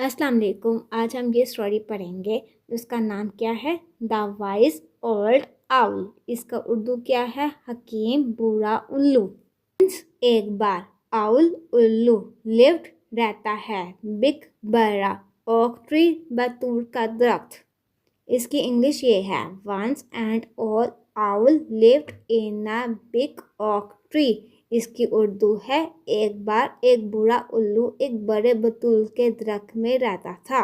अस्सलाम वालेकुम। आज हम ये स्टोरी पढ़ेंगे। उसका नाम क्या है? The wise old owl. इसका उर्दू क्या है? हकीम बूढ़ा उल्लू। एक बार आउल उल्लू लिव्ड रहता है बिग बड़ा ओक ट्री बतूर का दरख्त। इसकी इंग्लिश ये है once and all owl lived in a big oak tree. इसकी उर्दू है एक बार एक बूढ़ा उल्लू एक बड़े बतूल के दरख्त में रहता था।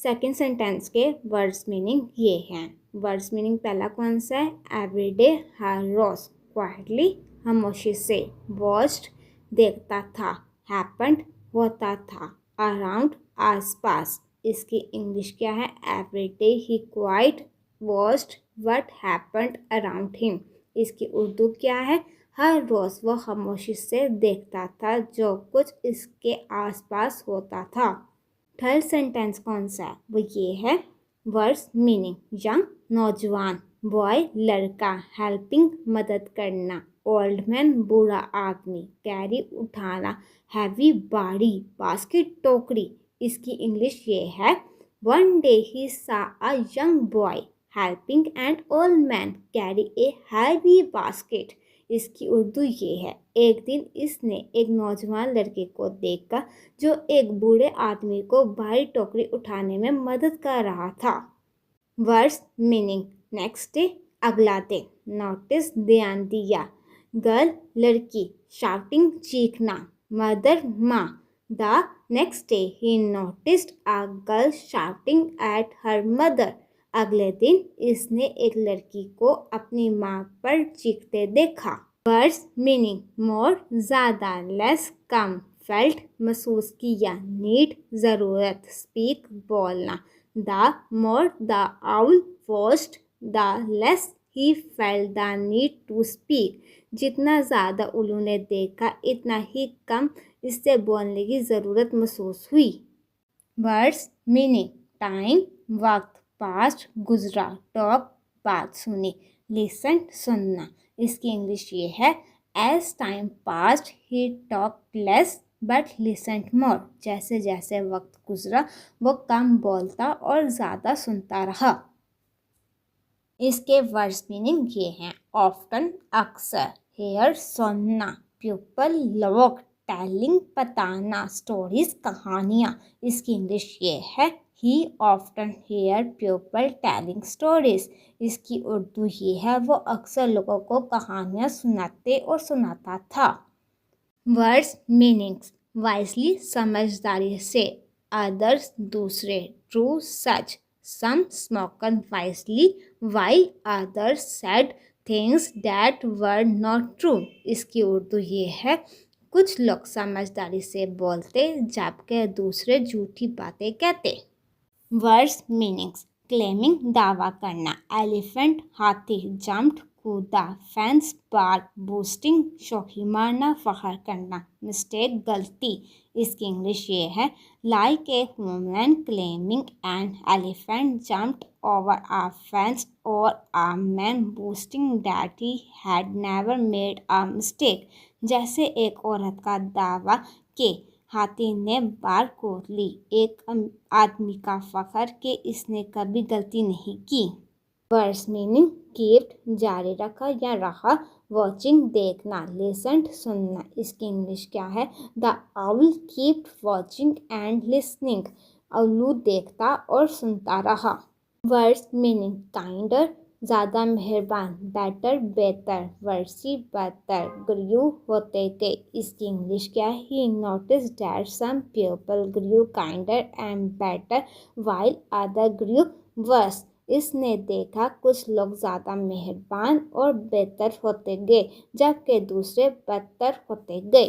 सेकंड सेंटेंस के वर्ड्स मीनिंग ये हैं। वर्ड्स मीनिंग पहला कौन सा है? एवरीडे हर रोज क्वाइटली खामोशी से, वॉच्ड देखता था, हैपेंड होता था, अराउंड आसपास। इसकी इंग्लिश क्या है? Everyday he quite watched what happened around him. इसकी उर्दू क्या है? हर रोज़ वह खामोशी से देखता था जो कुछ इसके आसपास होता था। थर्ड सेंटेंस कौन सा है? वो ये है वर्ड्स मीनिंग यंग नौजवान, बॉय लड़का, हेल्पिंग मदद करना, ओल्ड मैन बूढ़ा आदमी, कैरी उठाना, हैवी भारी, बास्केट टोकरी। इसकी इंग्लिश ये है वन डे ही सा a young boy helping an old man carry a heavy basket. इसकी उर्दू ये है एक दिन इसने एक नौजवान लड़के को देखा जो एक बूढ़े आदमी को भारी टोकरी उठाने में मदद कर रहा था। वर्ड्स मीनिंग नेक्स्ट डे अगला दिन, नोटिस ध्यान दिया, गर्ल लड़की, शाउटिंग चीखना, मदर माँ। The next day he noticed a girl shouting at her mother. अगले दिन इसने एक लड़की को अपनी माँ पर चीखते देखा। वर्ड्स मीनिंग मोर ज़्यादा, लेस कम, फेल्ट महसूस किया, नीड ज़रूरत, स्पीक बोलना। The more the owl watched the less he felt the need to speak. जितना ज़्यादा उल्लू ने देखा इतना ही कम इससे बोलने की ज़रूरत महसूस हुई। वर्ड्स मीनिंग टाइम वक्त, पास्ट गुजरा, टॉक बात सुनी, लिसन सुनना। इसकी इंग्लिश ये है as time passed he talk less but listened more. जैसे जैसे वक्त गुजरा वो कम बोलता और ज़्यादा सुनता रहा। इसके वर्ड्स मीनिंग ये हैं ऑफ्टन अक्सर, हेयर सुनना, प्यूपल लोग, टेलिंग बताना, स्टोरीज कहानियाँ। इसकी इंग्लिश ये है he often hear people telling stories. इसकी उर्दू ये है वो अक्सर लोगों को कहानियाँ सुनाते और सुनाता था। वर्ड्स मीनिंग्स वाइजली समझदारी से, अदर्स दूसरे, ट्रू सच, some spoken wisely while others said things that were not true। इसकी उर्दू ये है कुछ लोग समझदारी से बोलते जबकि दूसरे झूठी बातें कहते। वर्ड्स मीनिंग्स क्लेमिंग दावा करना, एलिफेंट हाथी, जंप्ड कूदा, फेंस पार, बूस्टिंग शौकी मारना फखर करना, मिस्टेक गलती। इसकी इंग्लिश ये है like a woman claiming an elephant jumped over a fence और a man boasting that he had never made a mistake. जैसे एक औरत का दावा कि हाथी ने बार कूद ली, एक आदमी का फखर कि इसने कभी गलती नहीं की। वर्ड्स मीनिंग कीप्ड जारी रखा या रहा, वॉचिंग देखना, लिसनड सुनना। इसकी इंग्लिश क्या है? The owl keeped watching and listening. उल्लू देखता और सुनता रहा। वर्ड्स मीनिंग काइंडर ज़्यादा मेहरबान, बेटर बेहतर, वर्सी बदतर, ग्रू होते गए। इसकी इंग्लिश क्या है? He notice that some people grew kinder and better while other grew worse. इसने देखा कुछ लोग ज़्यादा मेहरबान और बेहतर होते गए जबकि दूसरे बदतर होते गए।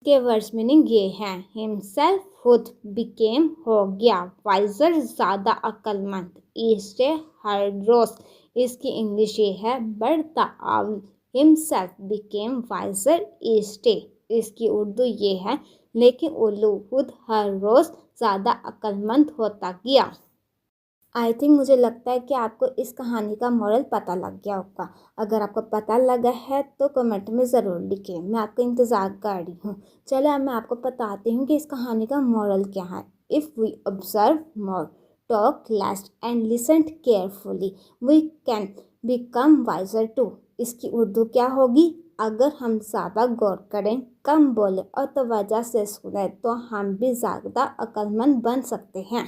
के वर्ड्स मीनिंग ये हैं हिमसेल्फ खुद, बिकेम हो गया, वाइजर ज़्यादा अक्लमंद, ईस्ट हर रोज। इसकी इंग्लिश ये है but the owl himself became wiser each day. इसकी उर्दू ये है लेकिन उल्लू खुद हर रोज़ ज़्यादा अक्लमंद होता गया। आई थिंक मुझे लगता है कि आपको इस कहानी का मोरल पता लग गया होगा। अगर आपको पता लगा है तो कमेंट में ज़रूर लिखें, मैं आपका इंतज़ार कर रही हूँ। चलो अब मैं आपको बताती हूँ कि इस कहानी का मोरल क्या है। If we observe more, talk less and listen carefully, we can become wiser too. इसकी उर्दू क्या होगी? अगर हम ज़्यादा गौर करें, कम बोलें और तवज्जो से सुने तो हम भी ज़्यादा अक्लमंद बन सकते हैं।